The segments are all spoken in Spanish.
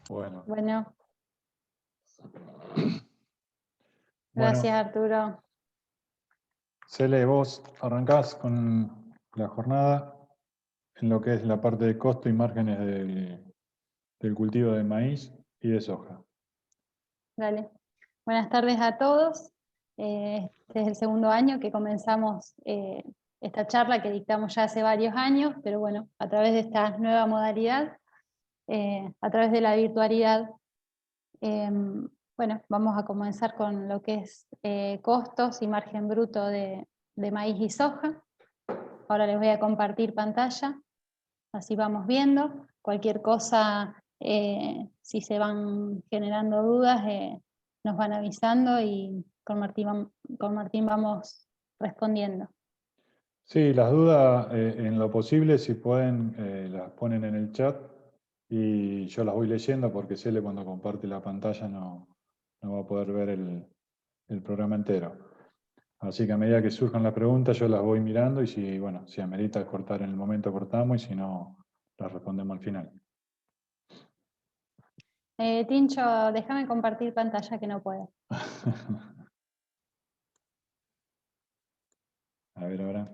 Bueno, Bueno, bueno, gracias Arturo. Cele, vos arrancás con la jornada en lo que es la parte de costo y márgenes del cultivo de maíz y de soja. Dale. Buenas tardes a todos. Este es el segundo año que comenzamos esta charla que dictamos ya hace varios años, pero bueno, a través de esta nueva modalidad, a través de la virtualidad, bueno, vamos a comenzar con lo que es costos y margen bruto de maíz y soja. Ahora les voy a compartir pantalla, así vamos viendo. Cualquier cosa, si se van generando dudas, nos van avisando y con Martín vamos respondiendo. Sí, las dudas en lo posible, si pueden, las ponen en el chat y yo las voy leyendo porque Cele cuando comparte la pantalla no va a poder ver el programa entero. Así que a medida que surjan las preguntas yo las voy mirando y si, bueno, si amerita cortar en el momento cortamos y si no, las respondemos al final. Tincho, déjame compartir pantalla que no puedo. A ver ahora.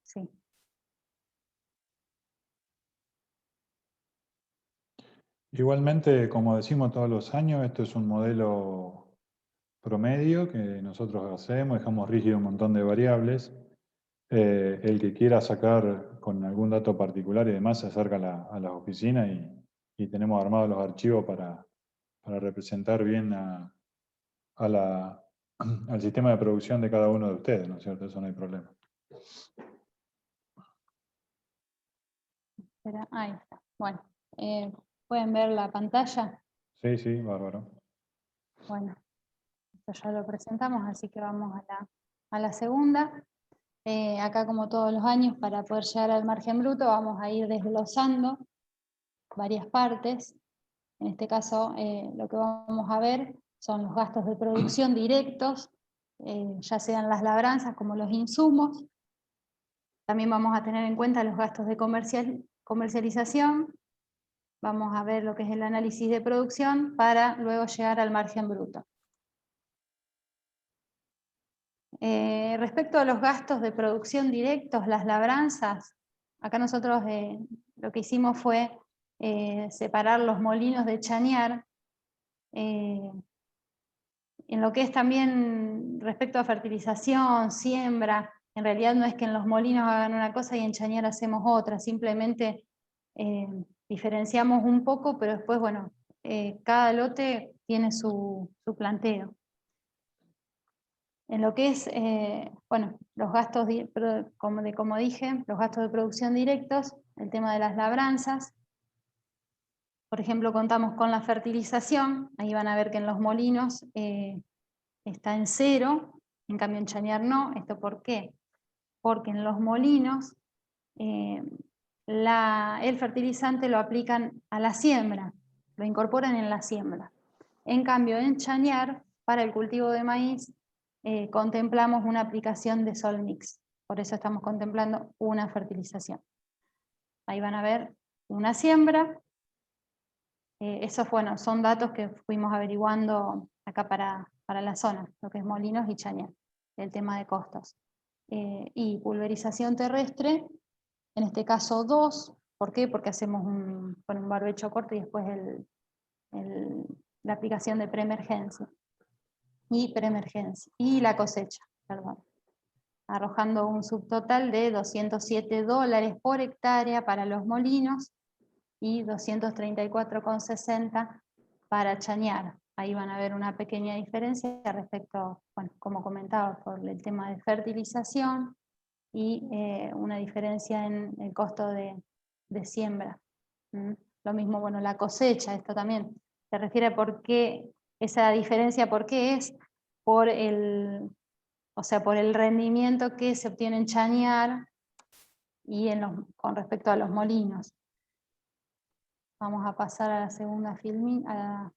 Sí. Igualmente, como decimos todos los años, esto es un modelo promedio que nosotros hacemos, dejamos rígido un montón de variables. El que quiera sacar con algún dato particular y demás se acerca a la oficina y tenemos armados los archivos para representar bien al sistema de producción de cada uno de ustedes, ¿no es cierto? Eso no hay problema. Espera, ahí está. Bueno, ¿pueden ver la pantalla? Sí, sí, bárbaro. Bueno, esto ya lo presentamos, así que vamos a la segunda. Acá, como todos los años, para poder llegar al margen bruto, vamos a ir desglosando varias partes. En este caso, lo que vamos a ver son los gastos de producción directos, ya sean las labranzas como los insumos. También vamos a tener en cuenta los gastos de comercialización. Vamos a ver lo que es el análisis de producción para luego llegar al margen bruto. Respecto a los gastos de producción directos, las labranzas, acá nosotros lo que hicimos fue separar los molinos de chañar. En lo que es también respecto a fertilización, siembra, en realidad no es que en los molinos hagan una cosa y en chañar hacemos otra, simplemente diferenciamos un poco, pero después, bueno, cada lote tiene su planteo. En lo que es, bueno, los gastos, como dije, los gastos de producción directos, el tema de las labranzas. Por ejemplo, contamos con la fertilización, ahí van a ver que en los molinos está en 0, en cambio en chañar no. ¿Esto por qué? Porque en los molinos el fertilizante lo aplican a la siembra, lo incorporan en la siembra. En cambio en chañar, para el cultivo de maíz, contemplamos una aplicación de sol mix, por eso estamos contemplando una fertilización. Ahí van a ver una siembra. Esos, bueno, son datos que fuimos averiguando acá para la zona, lo que es Molinos y Chañar, el tema de costos. Y pulverización terrestre, en este caso 2, ¿por qué? Porque hacemos con un barbecho corto y después la aplicación de preemergencia. Y la cosecha, perdón. Arrojando un subtotal de $207 por hectárea para los molinos y 234,60 para chañar. Ahí van a ver una pequeña diferencia respecto, bueno, como comentaba, por el tema de fertilización y una diferencia en el costo de siembra. Lo mismo, bueno, la cosecha, esto también se refiere a por qué, esa diferencia, por qué es por por el rendimiento que se obtiene en chañar y con respecto a los molinos. Vamos a pasar a la segunda filmina, a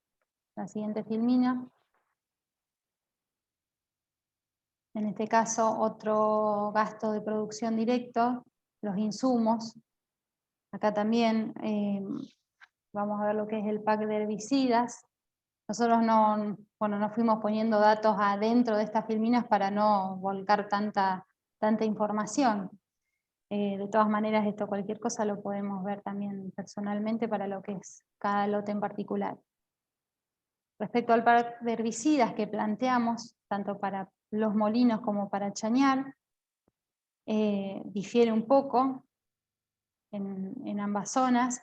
la siguiente filmina. En este caso, otro gasto de producción directo, los insumos. Acá también vamos a ver lo que es el pack de herbicidas. Nosotros no fuimos poniendo datos adentro de estas filminas para no volcar tanta información. De todas maneras, cualquier cosa lo podemos ver también personalmente para lo que es cada lote en particular. Respecto al pack de herbicidas que planteamos, tanto para los molinos como para Chañar, difiere un poco en ambas zonas.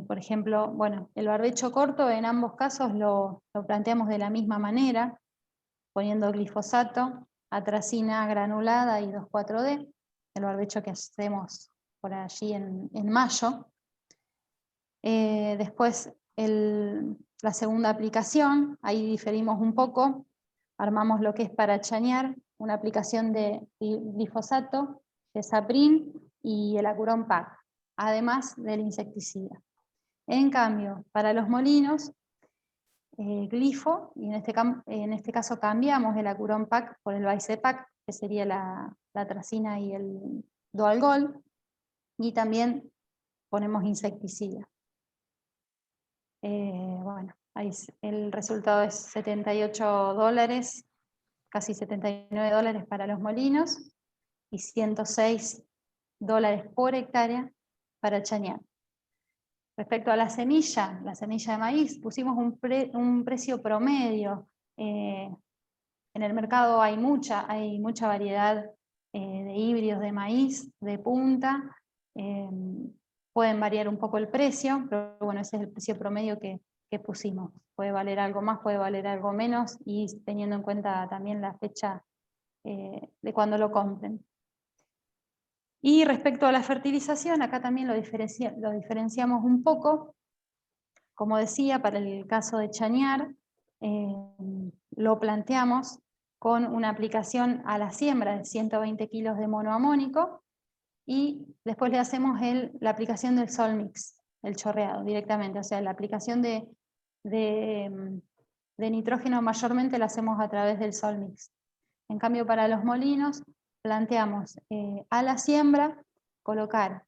Por ejemplo, bueno, el barbecho corto en ambos casos lo planteamos de la misma manera, poniendo glifosato, atracina granulada y 2,4-D, el barbecho que hacemos por allí en mayo. Después la segunda aplicación, ahí diferimos un poco, armamos lo que es para Chañar, una aplicación de glifosato, de saprin y el Acuron Pack, además del insecticida. En cambio, para los molinos, glifo, y en este caso cambiamos el Acuron Pack por el Vicepack, que sería la atracina y el Dual Gold, y también ponemos insecticida. Bueno, ahí el resultado es $78, casi $79 para los molinos, y $106 por hectárea para Chañar. Respecto a la semilla de maíz, pusimos un precio promedio. En el mercado hay mucha variedad de híbridos de maíz, de punta. Pueden variar un poco el precio, pero bueno, ese es el precio promedio que pusimos. Puede valer algo más, puede valer algo menos, y teniendo en cuenta también la fecha de cuando lo compren. Y respecto a la fertilización, acá también lo diferenciamos un poco. Como decía, para el caso de Chañar, lo planteamos con una aplicación a la siembra de 120 kilos de monoamónico, y después le hacemos la aplicación del Solmix, el chorreado directamente, o sea, la aplicación de nitrógeno mayormente la hacemos a través del Solmix. En cambio, para los molinos, planteamos a la siembra colocar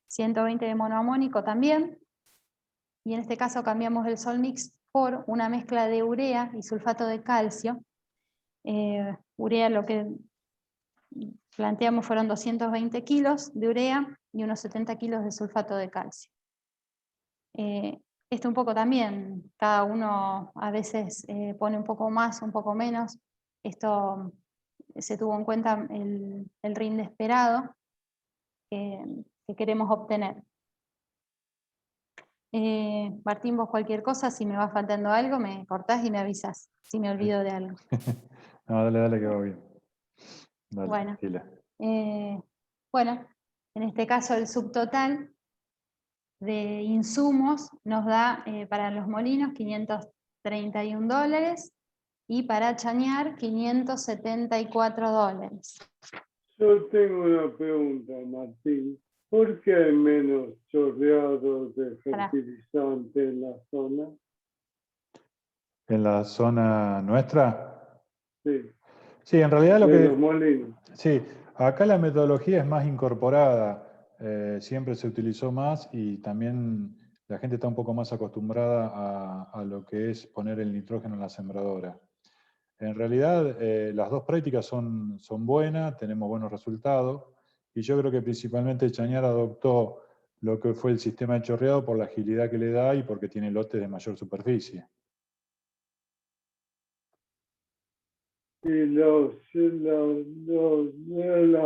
120 de monoamónico también, y en este caso cambiamos el Solmix por una mezcla de urea y sulfato de calcio. Urea, lo que planteamos fueron 220 kilos de urea y unos 70 kilos de sulfato de calcio. Esto un poco también, cada uno a veces pone un poco más, un poco menos. Esto se tuvo en cuenta el rinde esperado que queremos obtener. Martín, vos cualquier cosa, si me va faltando algo, me cortás y me avisas, si me olvido de algo. No, dale, que va bien. Dale, Bueno, tranquila. bueno, en este caso el subtotal de insumos nos da para los molinos $531 y para Chañar $574. Yo tengo una pregunta, Martín. ¿Por qué hay menos chorreados de fertilizante en la zona? ¿En la zona nuestra? Sí. Sí, en realidad los molinos. Sí, acá la metodología es más incorporada. Siempre se utilizó más y también la gente está un poco más acostumbrada a lo que es poner el nitrógeno en la sembradora. En realidad, las dos prácticas son buenas, tenemos buenos resultados, y yo creo que principalmente Chañar adoptó lo que fue el sistema de chorreado por la agilidad que le da y porque tiene lotes de mayor superficie. Y las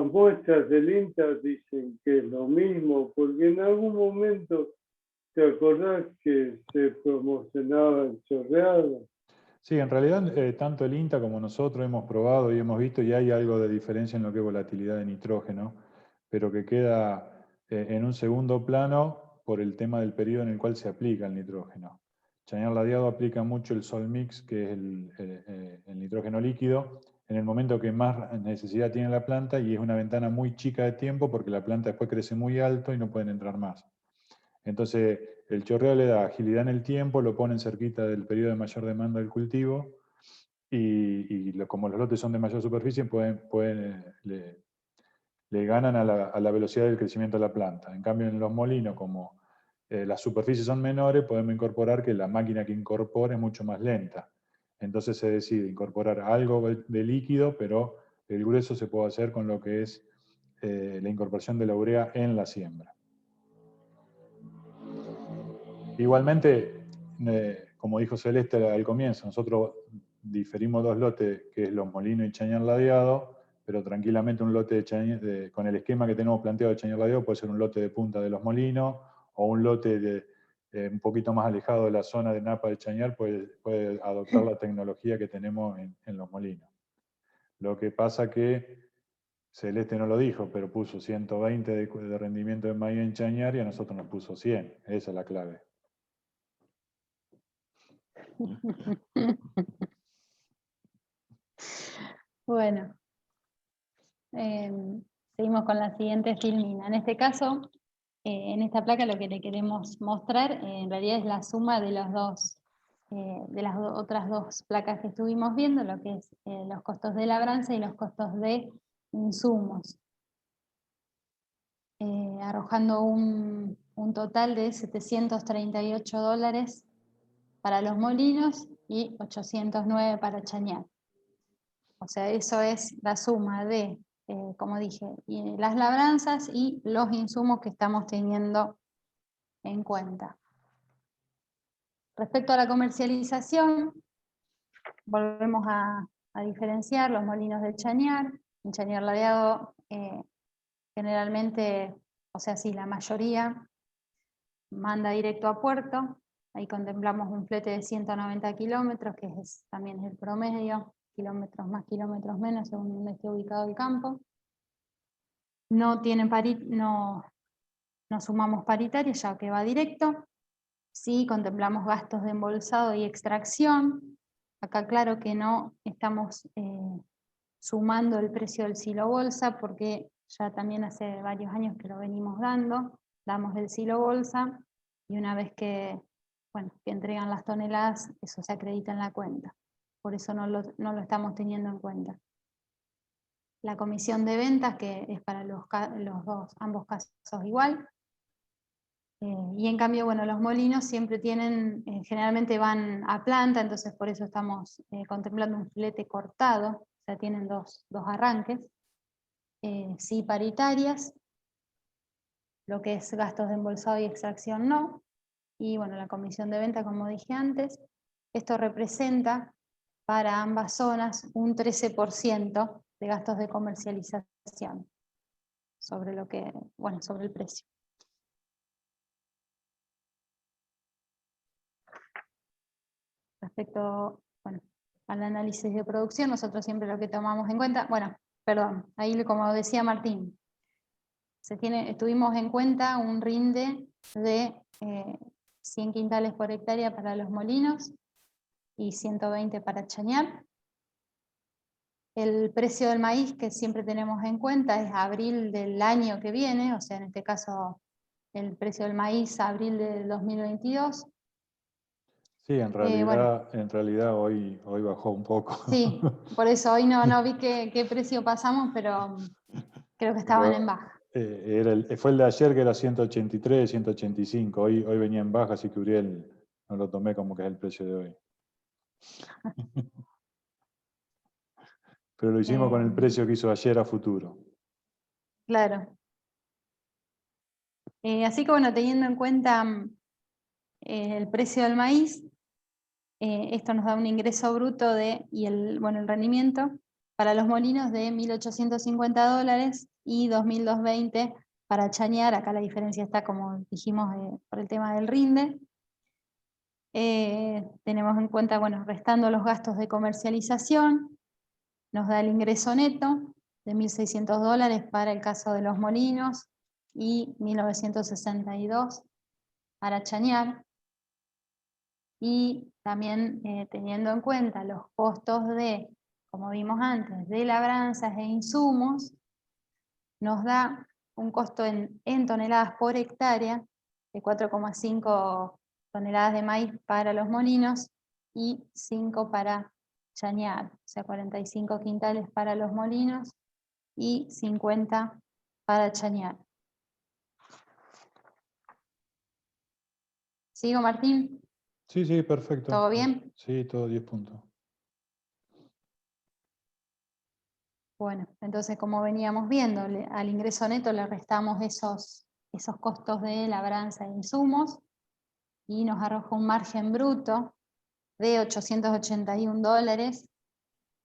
muestras del INTA dicen que es lo mismo, porque en algún momento, ¿te acordás que se promocionaba el chorreado? Sí, en realidad tanto el INTA como nosotros hemos probado y hemos visto y hay algo de diferencia en lo que es volatilidad de nitrógeno, pero que queda en un segundo plano por el tema del periodo en el cual se aplica el nitrógeno. Chañar Ladeado aplica mucho el Solmix, que es el nitrógeno líquido, en el momento que más necesidad tiene la planta, y es una ventana muy chica de tiempo porque la planta después crece muy alto y no pueden entrar más. Entonces, el chorreo le da agilidad en el tiempo, lo ponen cerquita del periodo de mayor demanda del cultivo, como los lotes son de mayor superficie, le ganan a la velocidad del crecimiento de la planta. En cambio, en los molinos, como las superficies son menores, podemos incorporar que la máquina que incorpora es mucho más lenta. Entonces se decide incorporar algo de líquido, pero el grueso se puede hacer con lo que es la incorporación de la urea en la siembra. Igualmente, como dijo Celeste al comienzo, nosotros diferimos dos lotes, que es los molinos y Chañar Ladeado, pero tranquilamente un lote con el esquema que tenemos planteado de Chañar Ladeado puede ser un lote de punta de los molinos, o un lote un poquito más alejado de la zona de Napa de Chañar, puede adoptar la tecnología que tenemos en los molinos. Lo que pasa que Celeste no lo dijo, pero puso 120 de rendimiento de maíz en Chañar y a nosotros nos puso 100. Esa es la clave. Bueno, seguimos con la siguiente filmina. En este caso, en esta placa lo que le queremos mostrar en realidad es la suma de los dos, de las otras dos placas que estuvimos viendo, lo que es los costos de labranza y los costos de insumos, arrojando un total de $738 para los molinos y 809 para Chañar. O sea, eso es la suma de, como dije, las labranzas y los insumos que estamos teniendo en cuenta. Respecto a la comercialización, volvemos a diferenciar los molinos de Chañar. En Chañar Ladeado, generalmente, o sea, sí, la mayoría manda directo a puerto. Ahí contemplamos un flete de 190 kilómetros, que también es el promedio, kilómetros más, kilómetros menos, según donde esté ubicado el campo. No sumamos paritaria, ya que va directo. Sí, contemplamos gastos de embolsado y extracción. Acá claro que no estamos sumando el precio del silo bolsa, porque ya también hace varios años que lo venimos dando. Damos el silo bolsa y una vez que entregan las toneladas, eso se acredita en la cuenta. Por eso no lo estamos teniendo en cuenta. La comisión de ventas, que es para ambos casos igual. Y en cambio, bueno, los molinos siempre tienen, generalmente van a planta, entonces por eso estamos contemplando un flete cortado, o sea, tienen dos arranques. Sí, paritarias, lo que es gastos de embolsado y extracción no. Y bueno, la comisión de venta, como dije antes, esto representa para ambas zonas un 13% de gastos de comercialización sobre sobre el precio. Respecto al análisis de producción, nosotros siempre lo que tomamos en cuenta, ahí como decía Martín, tuvimos en cuenta un rinde de 100 quintales por hectárea para los molinos y 120 para Chañar. El precio del maíz que siempre tenemos en cuenta es abril del año que viene, o sea, en este caso el precio del maíz abril del 2022. Sí, en realidad hoy bajó un poco. Sí, por eso hoy no vi qué precio pasamos, pero creo que estaban en baja. Fue el de ayer que era 183, 185, hoy venía en baja, así que Uriel no lo tomé como que es el precio de hoy. Pero lo hicimos con el precio que hizo ayer a futuro. Claro. Así que teniendo en cuenta el precio del maíz, esto nos da un ingreso bruto y el rendimiento para los molinos de $1.850 y 2.220 para Chañar. Acá la diferencia está, como dijimos, por el tema del rinde. Tenemos en cuenta, restando los gastos de comercialización, nos da el ingreso neto de $1.600 para el caso de los molinos y 1.962 para Chañar. Y también teniendo en cuenta los costos como vimos antes, de labranzas e insumos, nos da un costo en toneladas por hectárea de 4,5 toneladas de maíz para los molinos y 5 para chañar, o sea, 45 quintales para los molinos y 50 para chañar. ¿Sigo, Martín? Sí, sí, perfecto. ¿Todo bien? Sí, todo 10 puntos. Bueno, entonces como veníamos viendo, al ingreso neto le restamos esos costos de labranza e insumos y nos arroja un margen bruto de $881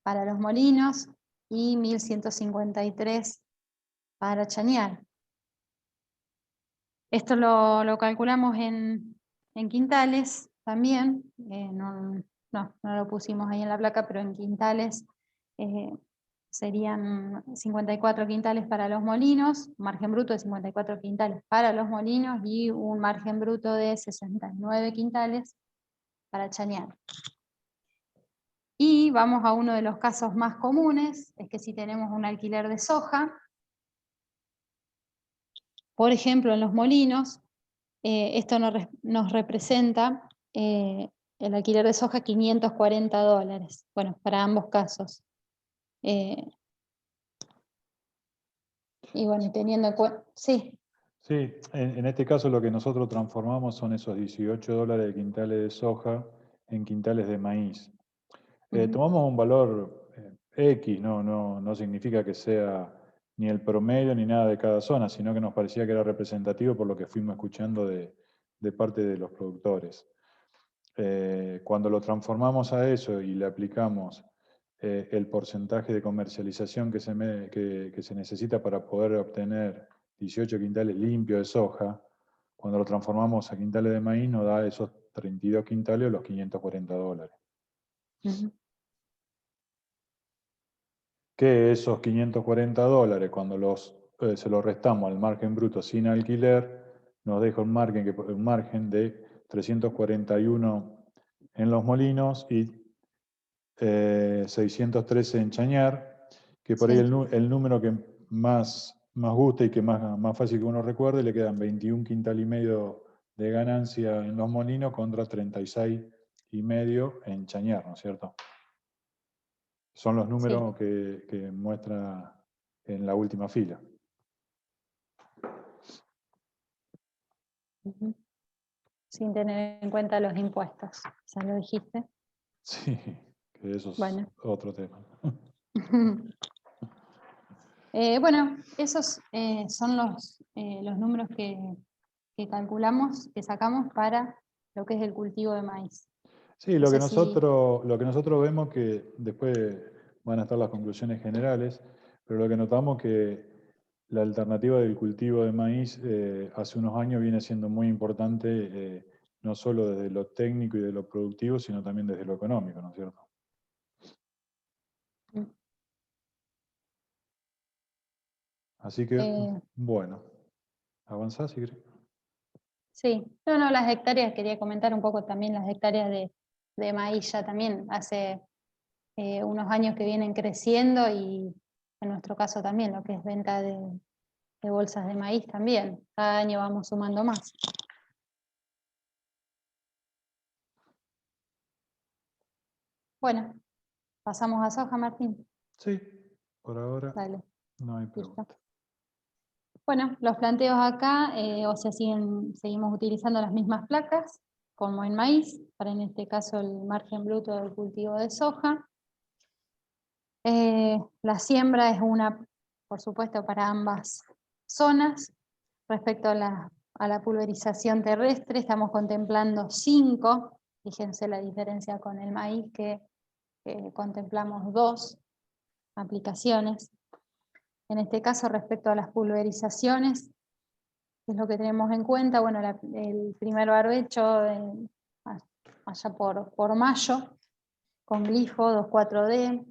para los molinos y 1.153 para chañar. Esto lo calculamos en quintales también, no lo pusimos ahí en la placa, pero en quintales serían 54 quintales para los molinos, un margen bruto de 54 quintales para los molinos y un margen bruto de 69 quintales para chañar. Y vamos a uno de los casos más comunes, es que si tenemos un alquiler de soja, por ejemplo en los molinos, esto nos representa el alquiler de soja $540, bueno, para ambos casos. Y bueno, teniendo en cuenta, sí. Sí, en este caso lo que nosotros transformamos son esos $18 de quintales de soja en quintales de maíz. Tomamos un valor X, no significa que sea ni el promedio ni nada de cada zona, sino que nos parecía que era representativo por lo que fuimos escuchando de parte de los productores. Cuando lo transformamos a eso y le aplicamos el porcentaje de comercialización que se necesita para poder obtener 18 quintales limpios de soja, cuando lo transformamos a quintales de maíz nos da esos 32 quintales o los $540. Que esos $540, cuando se los restamos al margen bruto sin alquiler, nos deja un margen de 341 en los molinos y 613 en chañar, que por ahí el número que más gusta y que más fácil que uno recuerde, le quedan 21 quintal y medio de ganancia en los molinos contra 36 y medio en chañar, ¿no es cierto? Son los números que muestra en la última fila. Sin tener en cuenta los impuestos, ¿ya lo dijiste? Sí, que eso es otro tema. Bueno, esos son los números que calculamos, que sacamos para lo que es el cultivo de maíz. Sí, No lo que sé si... nosotros vemos que después van a estar las conclusiones generales, pero lo que notamos que la alternativa del cultivo de maíz hace unos años viene siendo muy importante, no solo desde lo técnico y de lo productivo, sino también desde lo económico, ¿no es cierto? Así que, bueno, avanzá si querés. Sí, no, las hectáreas, quería comentar un poco también las hectáreas de maíz ya también hace unos años que vienen creciendo y en nuestro caso también lo que es venta de bolsas de maíz también. Cada año vamos sumando más. Bueno, pasamos a soja, Martín. Sí, por ahora Dale. no hay pregunta. Bueno, los planteos acá, o sea, seguimos utilizando las mismas placas, como en maíz, para en este caso el margen bruto del cultivo de soja. La siembra es una, por supuesto, para ambas zonas. Respecto a la pulverización terrestre, estamos contemplando 5, fíjense la diferencia con el maíz, que contemplamos 2 aplicaciones. En este caso, respecto a las pulverizaciones, ¿qué es lo que tenemos en cuenta? Bueno, el primer barbecho allá por mayo, con glifo 2,4-D,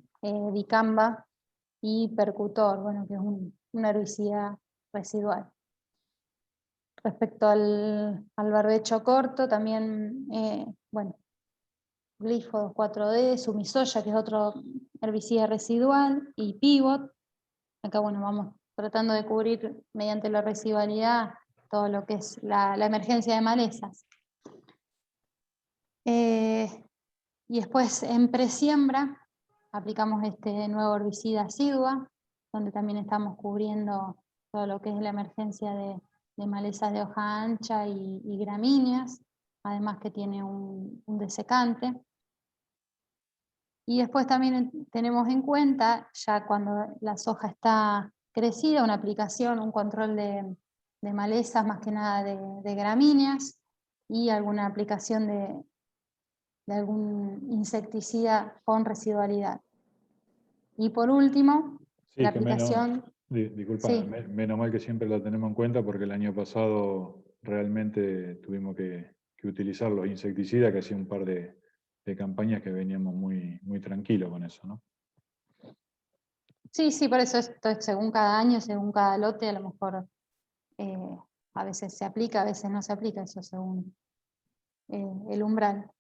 dicamba y percutor, bueno, que es un herbicida residual. Respecto al barbecho corto, también, bueno, glifo 2,4-D, sumisoya, que es otro herbicida residual, y pivot. Acá, bueno, vamos tratando de cubrir mediante la residualidad todo lo que es la emergencia de malezas. Y después en presiembra aplicamos este nuevo herbicida Asidua, donde también estamos cubriendo todo lo que es la emergencia de malezas de hoja ancha y gramíneas, además que tiene un desecante. Y después también tenemos en cuenta, ya cuando la soja está crecida, una aplicación, un control de malezas, más que nada de gramíneas, y alguna aplicación de algún insecticida con residualidad. Y por último, Sí, la que menos, aplicación... disculpa, Sí, menos mal que siempre la tenemos en cuenta porque el año pasado realmente tuvimos que utilizar los insecticidas, que hacía un par de campañas que veníamos muy tranquilos con eso, ¿no? sí, por eso esto es según cada año, según cada lote, a lo mejor a veces se aplica, a veces no se aplica, eso según el umbral.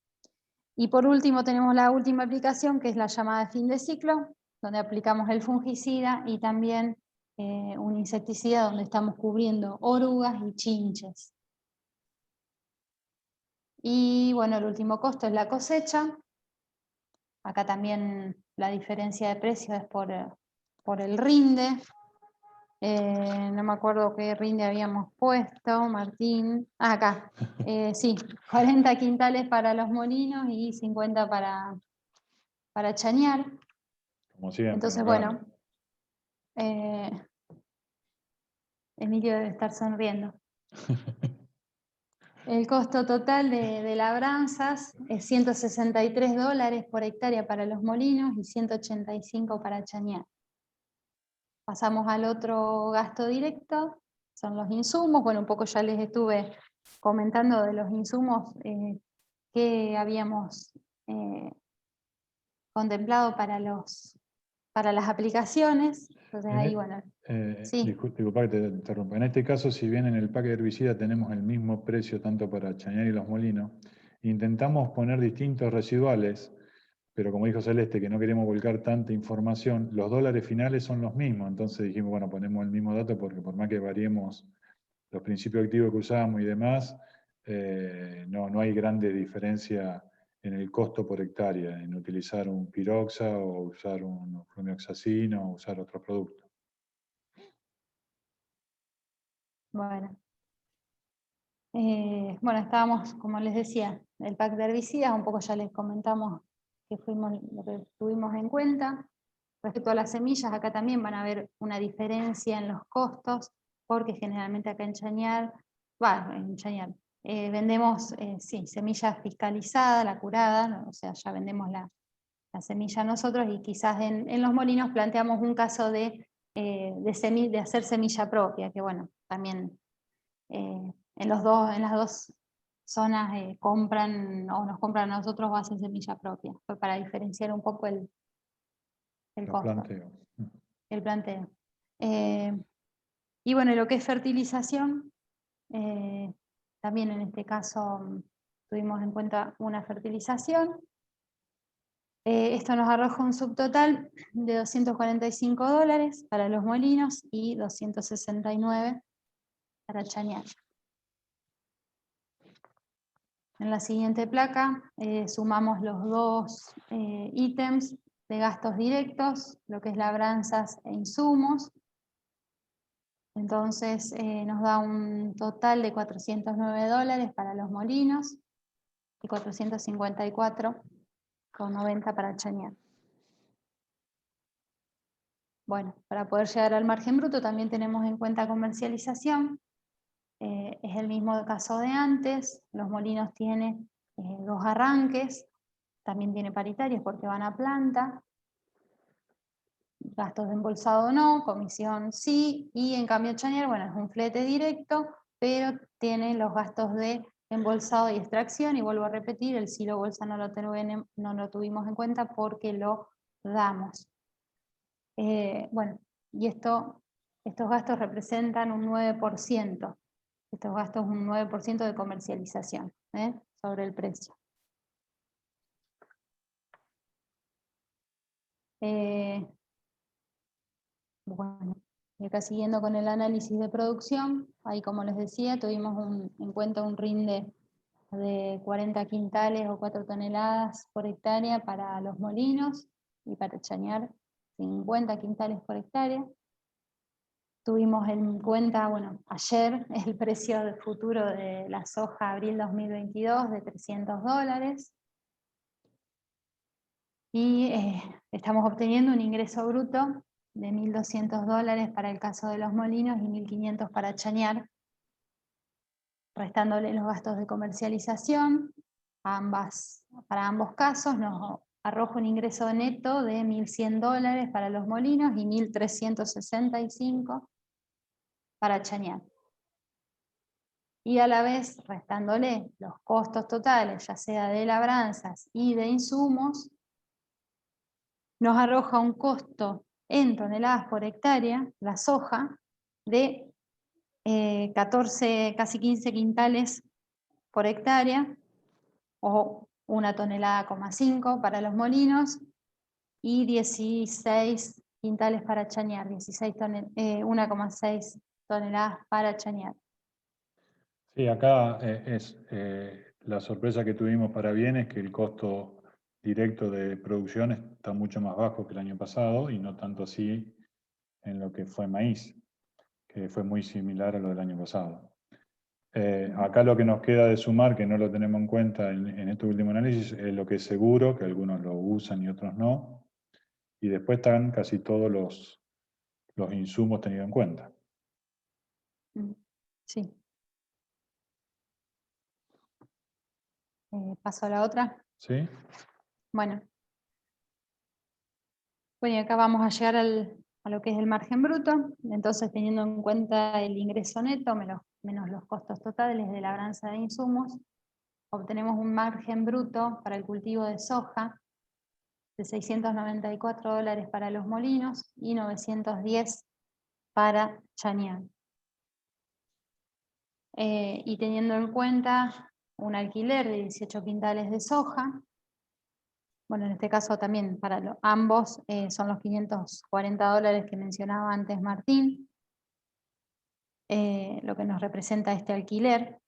Y por último tenemos la última aplicación, que es la llamada fin de ciclo, donde aplicamos el fungicida y también un insecticida donde estamos cubriendo orugas y chinches. Y bueno, el último costo es la cosecha. Acá también la diferencia de precio es por el rinde. No me acuerdo qué rinde habíamos puesto, Martín. Ah, acá. Sí, 40 quintales para los molinos y 50 para chañar. Como siempre. Entonces, bueno, Emilio debe estar sonriendo. El costo total de labranzas es $163 por hectárea para los molinos y 185 para chañar. Pasamos al otro gasto directo, son los insumos. Bueno, un poco ya les estuve comentando de los insumos que habíamos contemplado para las aplicaciones. Entonces ahí, bueno, sí. Disculpa que te interrumpa. En este caso, si bien en el pack de herbicida tenemos el mismo precio tanto para Chañar y los molinos, intentamos poner distintos residuales, pero como dijo Celeste, que no queremos volcar tanta información, los dólares finales son los mismos. Entonces dijimos, bueno, ponemos el mismo dato porque por más que variemos los principios activos que usamos y demás, no hay grande diferencia en el costo por hectárea, en utilizar un piroxa o usar un flumioxacino o usar otro producto. Bueno. Bueno, estábamos, como les decía, el pack de herbicidas, un poco ya les comentamos que lo que tuvimos en cuenta. Respecto a las semillas, acá también van a ver una diferencia en los costos, porque generalmente acá en Chañar, vendemos semilla fiscalizada, la curada, ¿no? O sea, ya vendemos la semilla nosotros, y quizás en los molinos planteamos un caso de hacer semilla propia, que bueno, también en las dos zonas compran o nos compran a nosotros o hacen semilla propia. Fue para diferenciar un poco el costo, Planteo. el planteo. Y bueno, lo que es fertilización, también en este caso tuvimos en cuenta una fertilización. Esto nos arroja un subtotal de $245 para los molinos y 269 para Chañar. En la siguiente placa sumamos los dos ítems de gastos directos, lo que es labranzas e insumos. Entonces nos da un total de $409 para los molinos y 454,90 para Chañar. Bueno, para poder llegar al margen bruto también tenemos en cuenta comercialización. Es el mismo caso de antes. Los molinos tienen dos arranques, también tiene paritarias porque van a planta. Gastos de embolsado no, comisión sí, y en cambio Chañar, bueno, es un flete directo, pero tiene los gastos de embolsado y extracción, y vuelvo a repetir, el silo bolsa no lo tuvimos en cuenta porque lo damos. Bueno, y estos gastos representan un 9%. Estos gastos un 9% de comercialización sobre el precio. Bueno, y acá siguiendo con el análisis de producción, ahí como les decía, tuvimos en cuenta un rinde de 40 quintales o 4 toneladas por hectárea para los molinos y para chañar 50 quintales por hectárea. Tuvimos en cuenta, bueno, ayer el precio de futuro de la soja abril 2022 de $300. Y estamos obteniendo un ingreso bruto de $1.200 para el caso de los molinos y $1.500 para chañar, restándole los gastos de comercialización. Para ambos casos nos arroja un ingreso neto de $1.100 para los molinos y $1.365 para chañar. Y a la vez, restándole los costos totales, ya sea de labranzas y de insumos, nos arroja un costo en toneladas por hectárea, la soja, de 14, casi 15 quintales por hectárea, o 1,5 toneladas para los molinos, y 16 quintales para chañar, 1,6 toneladas para chañar. Sí, acá la sorpresa que tuvimos para bien es que el costo directo de producción está mucho más bajo que el año pasado y no tanto así en lo que fue maíz, que fue muy similar a lo del año pasado. Acá lo que nos queda de sumar, que no lo tenemos en cuenta en este último análisis, es lo que es seguro, que algunos lo usan y otros no, y después están casi todos los insumos tenidos en cuenta. Sí. ¿Paso a la otra? ¿Sí? Bueno, y acá vamos a llegar a lo que es el margen bruto. Entonces, teniendo en cuenta el ingreso neto menos los costos totales de labranza de insumos, obtenemos un margen bruto para el cultivo de soja de $694 para los molinos y $910 para chañar. Y teniendo en cuenta un alquiler de 18 quintales de soja, bueno, en este caso también para ambos son los $540 que mencionaba antes Martín, lo que nos representa este alquiler,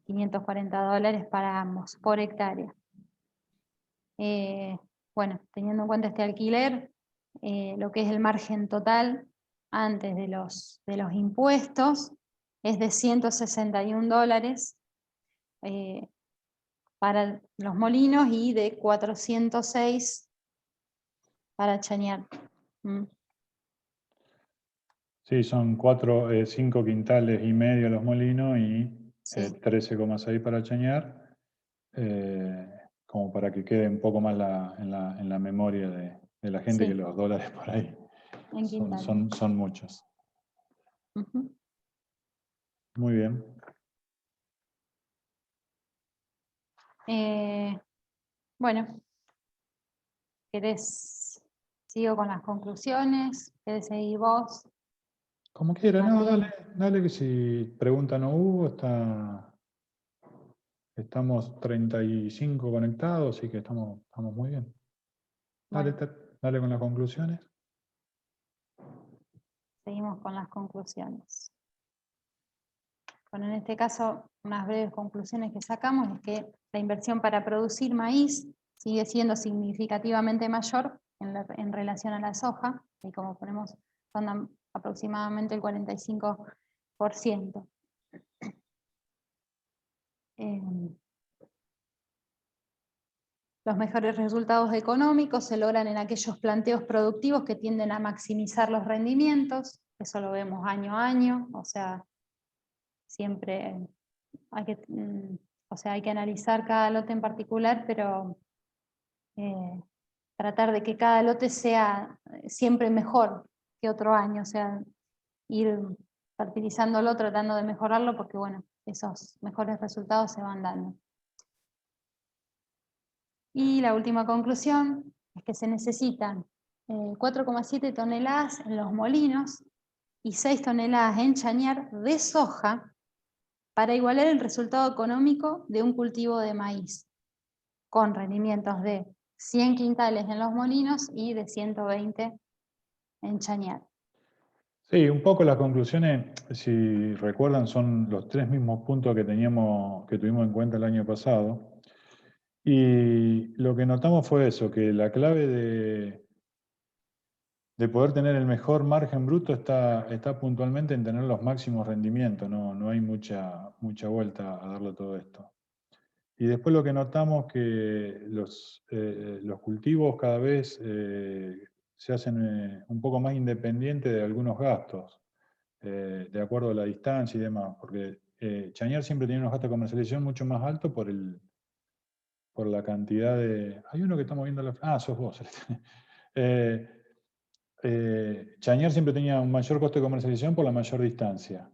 $540 para ambos por hectárea. Bueno, teniendo en cuenta este alquiler, lo que es el margen total antes de los impuestos es de $161 para los molinos y de 406 para chañar. Sí, son 5 quintales y medio los molinos y Sí. 13,6 para chañar, como para que quede un poco más en la memoria de la gente, Sí. que los dólares por ahí En quintales. son muchos. Muy bien. Bueno, sigo con las conclusiones? ¿Querés seguir vos? Como quiera, no, Martín. dale que si pregunta no hubo, estamos 35 conectados, así que estamos muy bien. Dale, Bueno, dale con las conclusiones. seguimos con las conclusiones. Bueno, en este caso, unas breves conclusiones que sacamos es que la inversión para producir maíz sigue siendo significativamente mayor en relación a la soja, y como ponemos, son aproximadamente el 45%. Los mejores resultados económicos se logran en aquellos planteos productivos que tienden a maximizar los rendimientos. Eso lo vemos año a año, o sea, siempre hay que analizar cada lote en particular, pero tratar de que cada lote sea siempre mejor que otro año, o sea, ir fertilizándolo, tratando de mejorarlo, porque bueno, esos mejores resultados se van dando. Y la última conclusión es que se necesitan 4,7 toneladas en los molinos y 6 toneladas en chañar de soja para igualar el resultado económico de un cultivo de maíz, con rendimientos de 100 quintales en los molinos y de 120 en chañar. Sí, un poco las conclusiones, si recuerdan, son los 3 mismos puntos que tuvimos en cuenta el año pasado. Y lo que notamos fue eso, que la clave de poder tener el mejor margen bruto está puntualmente en tener los máximos rendimientos, no hay mucha vuelta a darle todo esto. Y después lo que notamos que los cultivos cada vez se hacen un poco más independientes de algunos gastos, de acuerdo a la distancia y demás, porque Chañar siempre tiene unos gastos de comercialización mucho más altos por la cantidad de... Hay uno que está moviendo la... Ah, sos vos. Chañar siempre tenía un mayor costo de comercialización por la mayor distancia.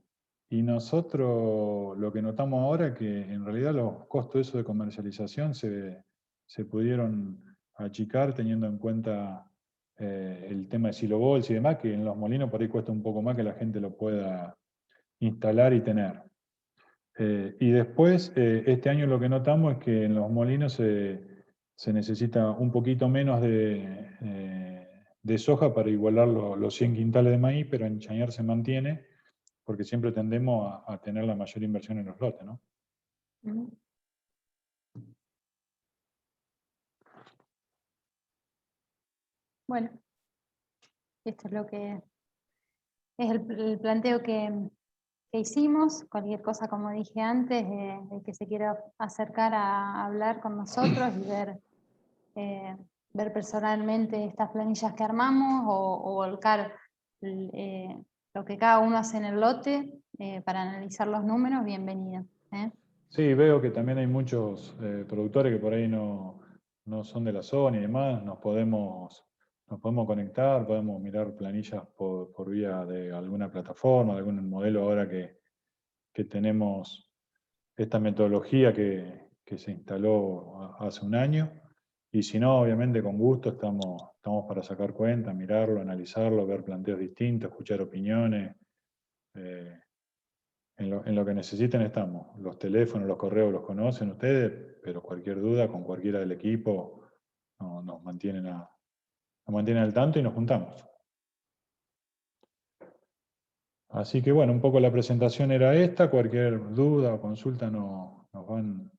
Y nosotros lo que notamos ahora es que en realidad los costos de eso de comercialización se pudieron achicar teniendo en cuenta el tema de silobols y demás, que en los molinos por ahí cuesta un poco más que la gente lo pueda instalar y tener. Y después, este año lo que notamos es que en los molinos se necesita un poquito menos de soja para igualar los 100 quintales de maíz, pero en Chañar se mantiene, porque siempre tendemos a tener la mayor inversión en los lotes, ¿no? Bueno, esto es lo que es el planteo que hicimos. Cualquier cosa, como dije antes, el que se quiera acercar a hablar con nosotros y ver personalmente estas planillas que armamos o volcar lo que cada uno hace en el lote para analizar los números, bienvenido. Sí, veo que también hay muchos productores que por ahí no son de la zona y demás. Nos podemos conectar, podemos mirar planillas por vía de alguna plataforma, de algún modelo ahora que tenemos esta metodología que se instaló hace un año. Y si no, obviamente con gusto estamos para sacar cuenta, mirarlo, analizarlo, ver planteos distintos, escuchar opiniones. En lo que necesiten estamos. Los teléfonos, los correos los conocen ustedes, pero cualquier duda con cualquiera del equipo nos mantienen al tanto y nos juntamos. Así que bueno, un poco la presentación era esta. Cualquier duda o consulta nos van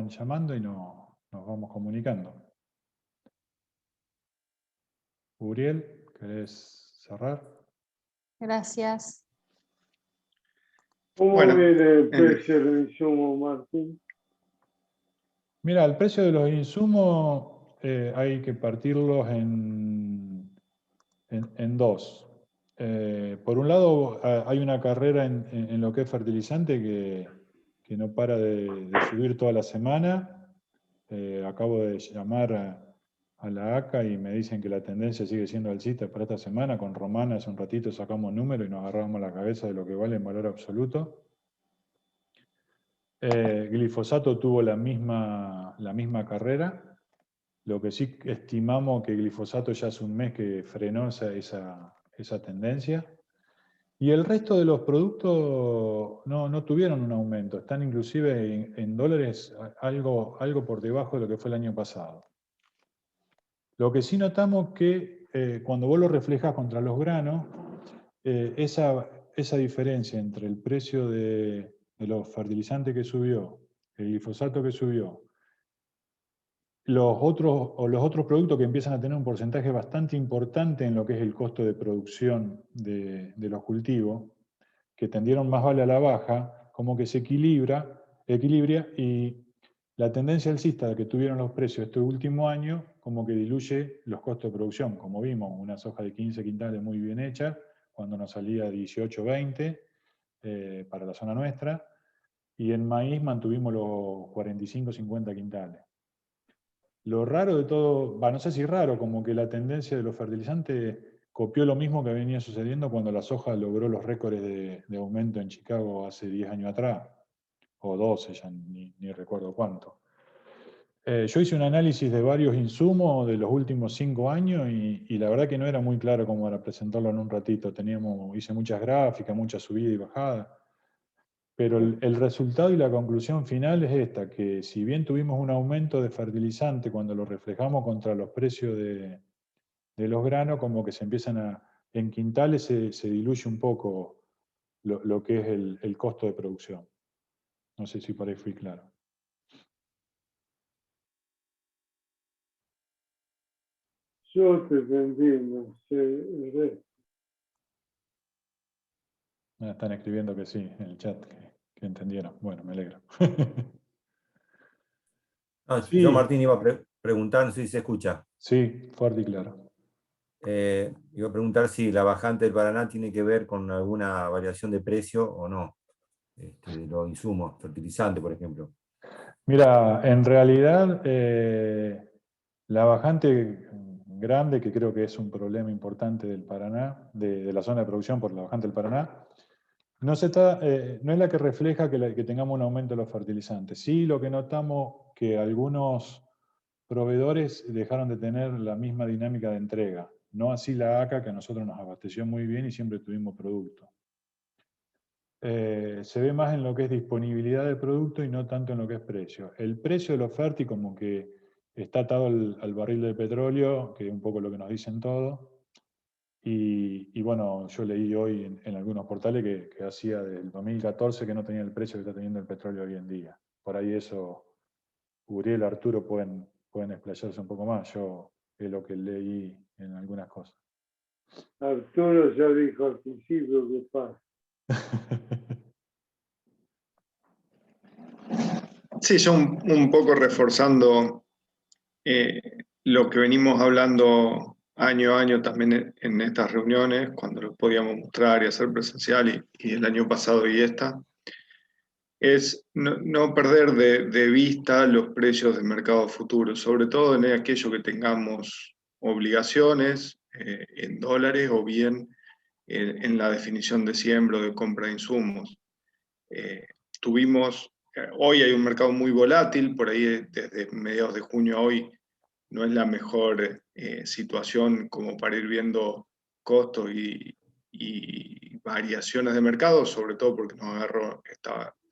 llamando y nos vamos comunicando. Uriel, ¿querés cerrar? Gracias. ¿Cómo Bueno, viene el precio del insumo, Martín? Mira, el precio de los insumos hay que partirlos en dos. Por un lado, hay una carrera en lo que es fertilizante que no para de subir toda la semana. Acabo de llamar a la ACA y me dicen que la tendencia sigue siendo alcista para esta semana. Con Romana hace un ratito sacamos números y nos agarramos la cabeza de lo que vale en valor absoluto. Glifosato tuvo la misma carrera. Lo que sí estimamos que glifosato ya hace un mes que frenó esa tendencia. Y el resto de los productos no tuvieron un aumento, están inclusive en dólares algo por debajo de lo que fue el año pasado. Lo que sí notamos que cuando vos lo reflejas contra los granos, esa diferencia entre el precio de los fertilizantes que subió, el glifosato que subió, los otros productos que empiezan a tener un porcentaje bastante importante en lo que es el costo de producción de los cultivos, que tendieron más vale a la baja, como que se equilibra y la tendencia alcista que tuvieron los precios este último año, como que diluye los costos de producción. Como vimos, una soja de 15 quintales muy bien hecha, cuando nos salía 18, 20 para la zona nuestra, y en maíz mantuvimos los 45, 50 quintales. Lo raro de todo, no sé si raro, como que la tendencia de los fertilizantes copió lo mismo que venía sucediendo cuando la soja logró los récords de aumento en Chicago hace 10 años atrás, o 12, ya ni recuerdo cuánto. Yo hice un análisis de varios insumos de los últimos 5 años y la verdad que no era muy claro cómo era presentarlo en un ratito. Hice muchas gráficas, mucha subida y bajada. Pero el resultado y la conclusión final es esta, que si bien tuvimos un aumento de fertilizante cuando lo reflejamos contra los precios de los granos, como que se empiezan en quintales se diluye un poco lo que es el costo de producción. No sé si por ahí fui claro. Yo te entendí, no sé el resto. Me están escribiendo que sí, en el chat, que entendieron. Bueno, me alegro. No, yo, Sí, Martín, iba a preguntar, no sé si se escucha. sí, fuerte y claro. Iba a preguntar si la bajante del Paraná tiene que ver con alguna variación de precio o no, de los insumos, fertilizantes, por ejemplo. Mira, en realidad la bajante grande, que creo que es un problema importante del Paraná, de la zona de producción por la bajante del Paraná, no es la que refleja que tengamos un aumento de los fertilizantes. Sí, lo que notamos que algunos proveedores dejaron de tener la misma dinámica de entrega. No así la ACA, que a nosotros nos abasteció muy bien y siempre tuvimos producto. Se ve más en lo que es disponibilidad de producto y no tanto en lo que es precio. El precio de la oferta y como que está atado al barril de petróleo, que es un poco lo que nos dicen todos. Y bueno, yo leí hoy en algunos portales que hacía del 2014 que no tenía el precio que está teniendo el petróleo hoy en día. Por ahí eso, Uriel, Arturo pueden explayarse un poco más. Yo es lo que leí en algunas cosas. Arturo ya dijo al principio que pasa. Sí, yo un poco reforzando lo que venimos hablando año a año también en estas reuniones, cuando lo podíamos mostrar y hacer presencial, y el año pasado y esta, es no perder de vista los precios del mercado futuro, sobre todo en aquello que tengamos obligaciones en dólares o bien en la definición de siembra o de compra de insumos. Hoy hay un mercado muy volátil, por ahí desde mediados de junio a hoy no es la mejor situación como para ir viendo costos y variaciones de mercado, sobre todo porque nos agarró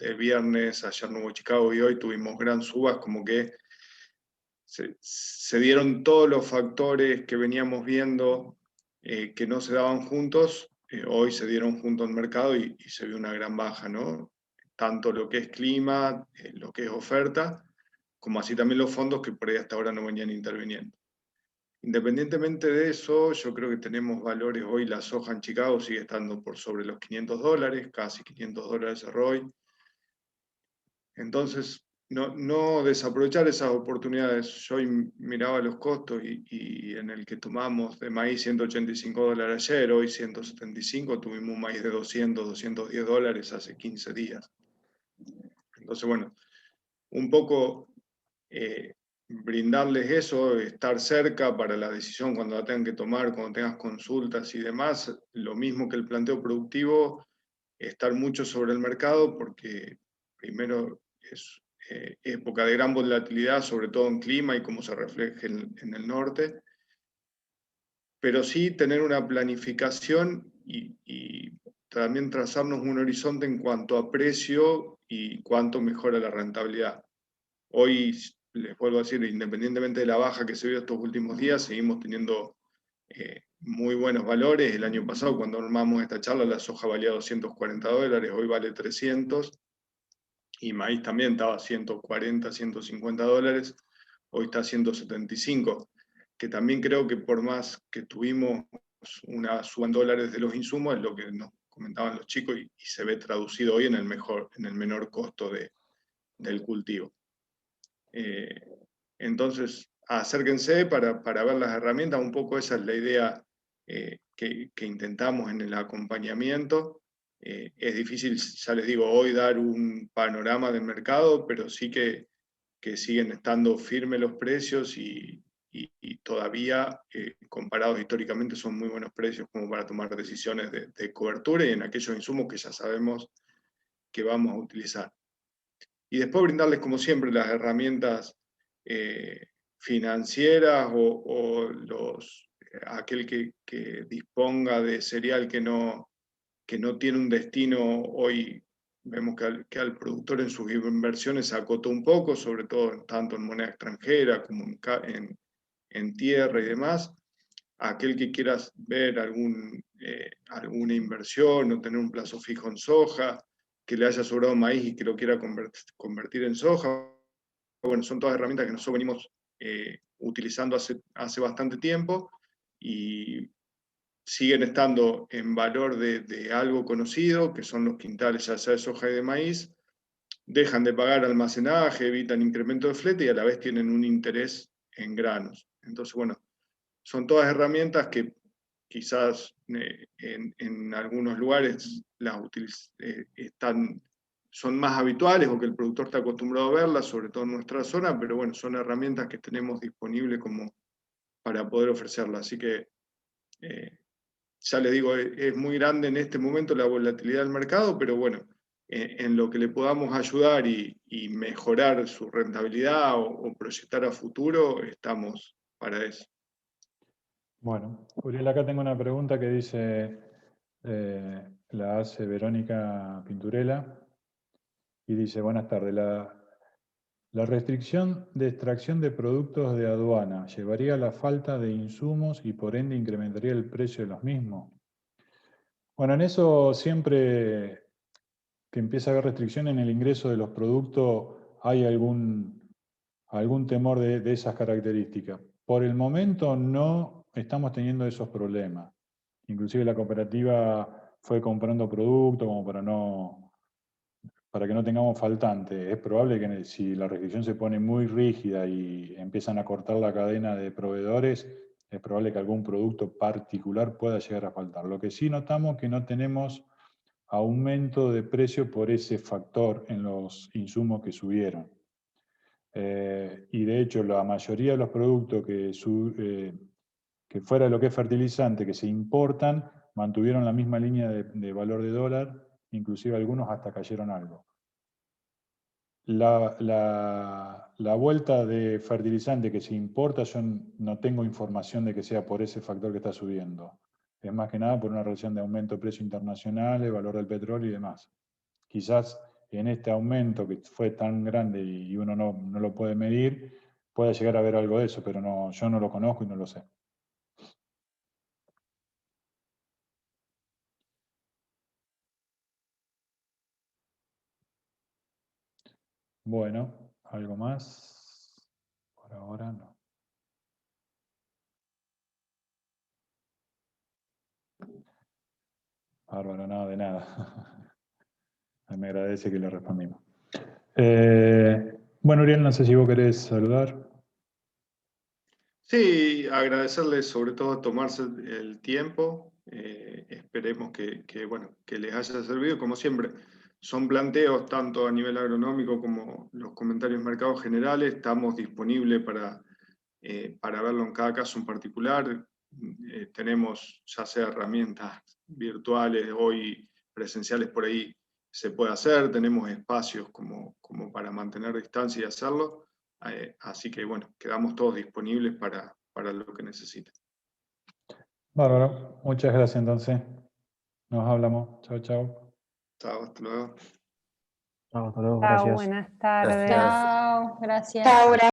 el viernes, ayer no hubo Chicago y hoy tuvimos gran subas, como que se dieron todos los factores que veníamos viendo que no se daban juntos, hoy se dieron juntos en el mercado y se vio una gran baja, ¿no? Tanto lo que es clima, lo que es oferta, como así también los fondos que por ahí hasta ahora no venían interviniendo. Independientemente de eso, yo creo que tenemos valores. Hoy la soja en Chicago sigue estando por sobre los $500, casi $500 cerró hoy. Entonces, no desaprovechar esas oportunidades. Yo hoy miraba los costos y en el que tomamos de maíz $185 ayer, hoy 175, tuvimos un maíz de $210 hace 15 días. Entonces, bueno, un poco brindarles eso, estar cerca para la decisión cuando la tengan que tomar, cuando tengas consultas y demás, lo mismo que el planteo productivo, estar mucho sobre el mercado porque primero es época de gran volatilidad, sobre todo en clima y cómo se refleja en el norte, pero sí tener una planificación y también trazarnos un horizonte en cuanto a precio y cuánto mejora la rentabilidad. Hoy, les vuelvo a decir, independientemente de la baja que se vio estos últimos días, seguimos teniendo muy buenos valores. El año pasado, cuando armamos esta charla, la soja valía $240, hoy vale 300, y maíz también estaba a 140, $150, hoy está a 175, que también creo que por más que tuvimos una suba en dólares de los insumos, es lo que nos comentaban los chicos y se ve traducido hoy en el menor costo del cultivo. Entonces, acérquense para ver las herramientas, un poco esa es la idea que intentamos en el acompañamiento. Es difícil, ya les digo, hoy dar un panorama del mercado, pero sí que siguen estando firmes los precios y todavía, comparados históricamente, son muy buenos precios como para tomar decisiones de cobertura y en aquellos insumos que ya sabemos que vamos a utilizar. Y después brindarles, como siempre, las herramientas financieras o aquel que disponga de cereal que no tiene un destino. Hoy vemos que al productor en sus inversiones se acotó un poco, sobre todo tanto en moneda extranjera como en tierra y demás. Aquel que quiera ver alguna inversión o tener un plazo fijo en soja, que le haya sobrado maíz y que lo quiera convertir en soja. Bueno, son todas herramientas que nosotros venimos utilizando hace bastante tiempo y siguen estando en valor de algo conocido, que son los quintales ya sea de soja y de maíz, dejan de pagar almacenaje, evitan incremento de flete y a la vez tienen un interés en granos. Entonces, bueno, son todas herramientas que quizás en algunos lugares son más habituales o que el productor está acostumbrado a verlas, sobre todo en nuestra zona, pero bueno, son herramientas que tenemos disponibles como para poder ofrecerlas. Así que, ya les digo, es muy grande en este momento la volatilidad del mercado, pero bueno, en lo que le podamos ayudar y mejorar su rentabilidad o proyectar a futuro, estamos para eso. Bueno, Uriel, acá tengo una pregunta que dice, la hace Verónica Pinturela, y dice, buenas tardes, la restricción de extracción de productos de aduana llevaría a la falta de insumos y por ende incrementaría el precio de los mismos. Bueno, en eso siempre que empieza a haber restricción en el ingreso de los productos hay algún temor de esas características. Por el momento no estamos teniendo esos problemas. Inclusive la cooperativa fue comprando productos como para que no tengamos faltante. Es probable que si la restricción se pone muy rígida y empiezan a cortar la cadena de proveedores, es probable que algún producto particular pueda llegar a faltar. Lo que sí notamos es que no tenemos aumento de precio por ese factor en los insumos que subieron. Y de hecho la mayoría de los productos que fuera de lo que es fertilizante, que se importan, mantuvieron la misma línea de valor de dólar, inclusive algunos hasta cayeron algo. La vuelta de fertilizante que se importa, yo no tengo información de que sea por ese factor que está subiendo. Es más que nada por una relación de aumento de precio internacional, el valor del petróleo y demás. Quizás en este aumento que fue tan grande y uno no lo puede medir, pueda llegar a haber algo de eso, pero no, yo no lo conozco y no lo sé. Bueno, ¿algo más? Por ahora no. Bárbaro, nada de nada. Me agradece que le respondimos. Bueno, Uriel, no sé si vos querés saludar. Sí, agradecerles sobre todo tomarse el tiempo. Esperemos bueno, que les haya servido. Como siempre, son planteos tanto a nivel agronómico como los comentarios mercados generales. Estamos disponibles para verlo en cada caso en particular. Tenemos ya sea herramientas virtuales, hoy presenciales por ahí se puede hacer. Tenemos espacios como para mantener distancia y hacerlo. Así que bueno, quedamos todos disponibles para lo que necesiten. Bárbaro, muchas gracias entonces. Nos hablamos. Chao, chao. Chao, hasta luego. Chao, hasta luego, Chao, gracias. buenas tardes. Gracias. Chao, gracias. Chao,